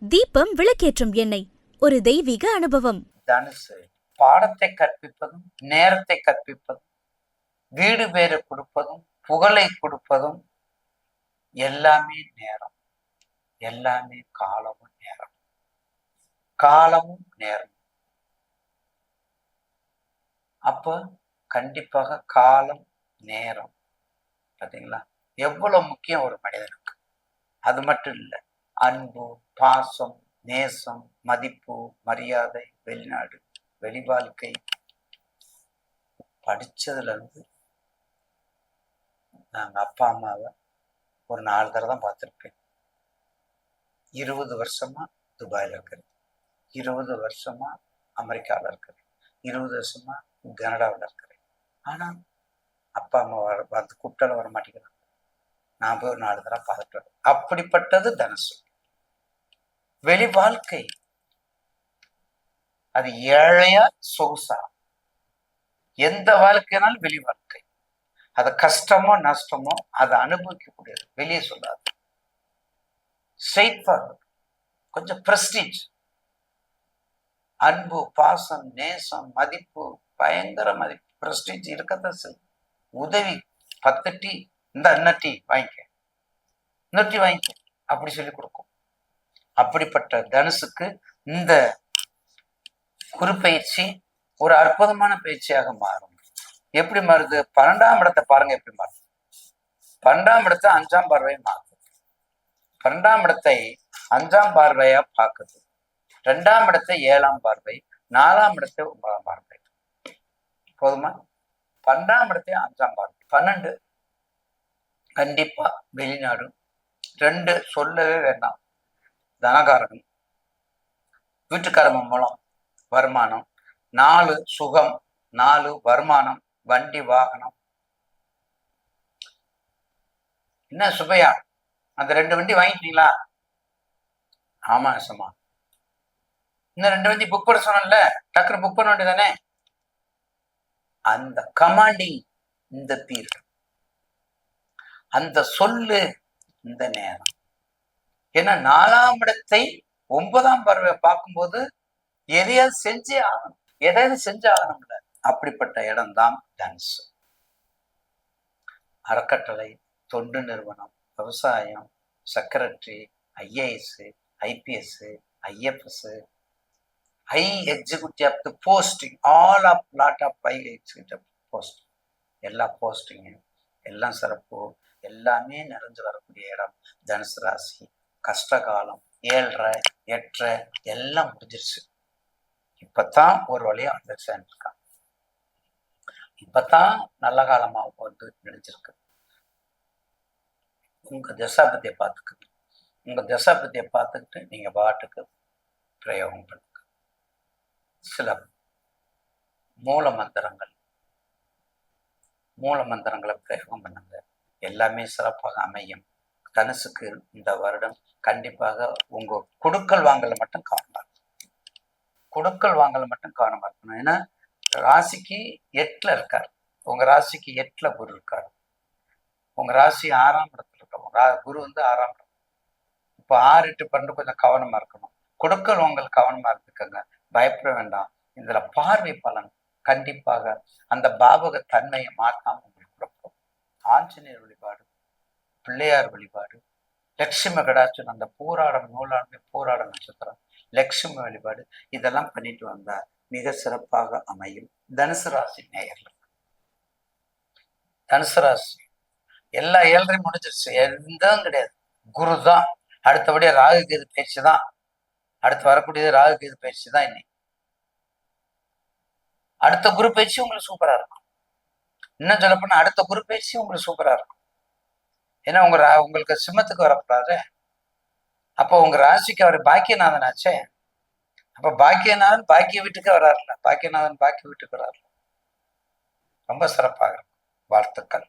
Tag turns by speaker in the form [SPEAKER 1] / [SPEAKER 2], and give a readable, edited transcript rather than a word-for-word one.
[SPEAKER 1] தீபம் விளக்கேற்றும் எண்ணெய், ஒரு தெய்வீக அனுபவம்.
[SPEAKER 2] தனுசு பாடத்தை கற்பிப்பதும் நேரத்தை கற்பிப்பதும் வீடு பேரை கொடுப்பதும் புகழை கொடுப்பதும் எல்லாமே நேரம், எல்லாமே காலமும் நேரம், காலமும் நேரம். அப்ப கண்டிப்பாக காலம் நேரம் பார்த்தீங்களா எவ்வளவு முக்கியம் ஒரு மனிதனுக்கு. அது மட்டும் இல்லை, அன்பு, பாசம், நேசம், மதிப்பு, மரியாதை, வெளிநாடு, வெளி வாழ்க்கை. படிச்சதுல இருந்து நாங்க அப்பா அம்மாவை ஒரு 4 தடவை தான் பார்த்துருப்பேன். 20 வருஷமா துபாயில இருக்கிறது, 20 வருஷமா அமெரிக்காவில் இருக்கிறது, 20 வருஷமா கனடாவில் இருக்கிறேன். ஆனா அப்பா அம்மா வந்து கூப்பிட்டாலும் வர மாட்டேங்கிறாங்க. நான் போய் ஒரு 4 தடவை பார்த்துட்டு. அப்படிப்பட்டது தனுசு. வெளி வாழ்க்கை அது ஏழையா சொகுசா, எந்த வாழ்க்கைனாலும் வெளி வாழ்க்கை. அது கஷ்டமோ நஷ்டமோ அதை அனுபவிக்கக்கூடியது, வெளியே சொல்லாது. ஸ்ட்ரெயிட் ஃபார்வர்ட், கொஞ்சம் பிரஸ்டீஜ், அன்பு, பாசம், நேசம், மதிப்பு, பயங்கர மதிப்பு, பிரஸ்டீஜ் இருக்கத்தான் செய்யும். உதவி, 10 டீ இந்த இன்ன டீ வாங்கிக்க, இன்னொரு டீ வாங்கிக்க, அப்படி சொல்லி கொடுக்கும். அப்படிப்பட்ட தனுசுக்கு இந்த குரு பயிற்சி ஒரு அற்புதமான பயிற்சியாக மாறும். எப்படி மாறுது? 12ஆம் இடத்தை பாருங்க எப்படி மாறுது. 12ஆம் இடத்தை 5ஆம் பார்வையை மாறுது. 12ஆம் இடத்தை 5ஆம் பார்வையா பார்க்குது. 2ஆம் இடத்தை 7ஆம் பார்வை, 4ஆம் இடத்தை 9ஆம் பார்வை. போதுமா? 12ஆம் இடத்தை 5ஆம் பார்வை. 12 கண்டிப்பா வெளிநாடு. 2 சொல்லவே வேண்டாம், தனகாரகம், வீட்டுக்காரங்க மூலம் வருமானம். 4 சுகம், 4 வருமானம், வண்டி வாகனம். என்ன சுபையா, அந்த 2 வண்டி வாங்கிட்டீங்களா? ஆமா சும்மா, இன்னும் 2 வண்டி புக் பண்ண சொன்னல, டக்குனு புக் பண்ண வேண்டியதானே. அந்த கமாண்டிங் இந்த பீரியட், அந்த சொல்லு இந்த நேரம். ஏன்னா 4ஆம் இடத்தை 9ஆம் பார்வையை பார்க்கும்போது எதையாவது செஞ்சே ஆகணும், எதையாவது செஞ்சு ஆகணும்ல. அப்படிப்பட்ட இடம்தான் தனுசு. அறக்கட்டளை, தொண்டு நிறுவனம், விவசாயம், secretary, IAS, IPS, IFS, high executive of the posting, all of lot of high executive post, எல்லா போஸ்டிங்கு, எல்லாம் சிறப்பு, எல்லாமே நிறைஞ்சு வரக்கூடிய இடம் தனுசு ராசி. கஷ்டகாலம் 7.5 8.5 எல்லாம் முடிஞ்சிருச்சு. இப்பத்தான் ஒரு வழியா அண்டர்ஸ்டாண்ட் இருக்கான். இப்பத்தான் நல்ல காலமா வந்து நினைச்சிருக்கு. உங்க தசாபதியை பார்த்துக்குங்க. உங்க தசாபதியை பார்த்துக்கிட்டு நீங்க பாட்டுக்கு பிரயோகம் பண்ணுங்க. சில மூல மந்திரங்களை பிரயோகம் பண்ணுங்க, எல்லாமே சிறப்பாக அமையும். தனுசுக்கு இந்த வருடம் கண்டிப்பாக உங்க கொடுக்கல் வாங்கல மட்டும் கவனமா இருக்கணும். கொடுக்கல் வாங்கல மட்டும் கவனமா இருக்கணும். ஏன்னா ராசிக்கு 8ல இருக்காரு. உங்க ராசிக்கு 8ல குரு இருக்காரு. உங்க ராசி 6ஆம் இடத்துல இருக்க குரு வந்து 6ஆம் இடம். இப்போ 6 8 12 கொஞ்சம் கவனமா இருக்கணும். கொடுக்கல் வாங்கல் கவனமா இருந்துக்கங்க, பயப்பட வேண்டாம். இதுல பார்வை பலன் கண்டிப்பாக அந்த பாவக தன்மையை மாற்றாம உங்களுக்கு கொடுக்கும். ஆஞ்சநேயர் வழிபாடு, பிள்ளையார் வழிபாடு, லட்சுமி கடாட்சம், அந்த பூராடம் நூலாண்மை பூராட நட்சத்திரம், லட்சுமி வழிபாடு, இதெல்லாம் பண்ணிட்டு வந்தா மிக சிறப்பாக அமையும். தனுசு ராசி நேயர்கள், தனுசு ராசி எல்லா 7.5 முடிஞ்சிருச்சு, எதுவும் கிடையாது. குரு தான் அடுத்தபடியா, ராகு கேது பயிற்சி தான் அடுத்து வரக்கூடியது. ராகு கேது பயிற்சி தான் இன்னைக்கு. அடுத்த குரு பயிற்சி உங்களுக்கு சூப்பரா இருக்கும். இன்னும் சொல்ல போனா அடுத்த குரு பயிற்சி உங்களுக்கு சூப்பரா இருக்கும். ஏன்னா உங்களுக்கு சிம்மத்துக்கு வரக்கூடாது. அப்போ உங்க ராசிக்கு அவர் பாக்கியநாதன் ஆச்சே. அப்ப பாக்கியநாதன் பாக்கிய வீட்டுக்கு வராருல, பாக்கியநாதன் பாக்கிய வீட்டுக்கு வராருல. ரொம்ப சிறப்பாக இருக்கும். வாழ்த்துக்கள்.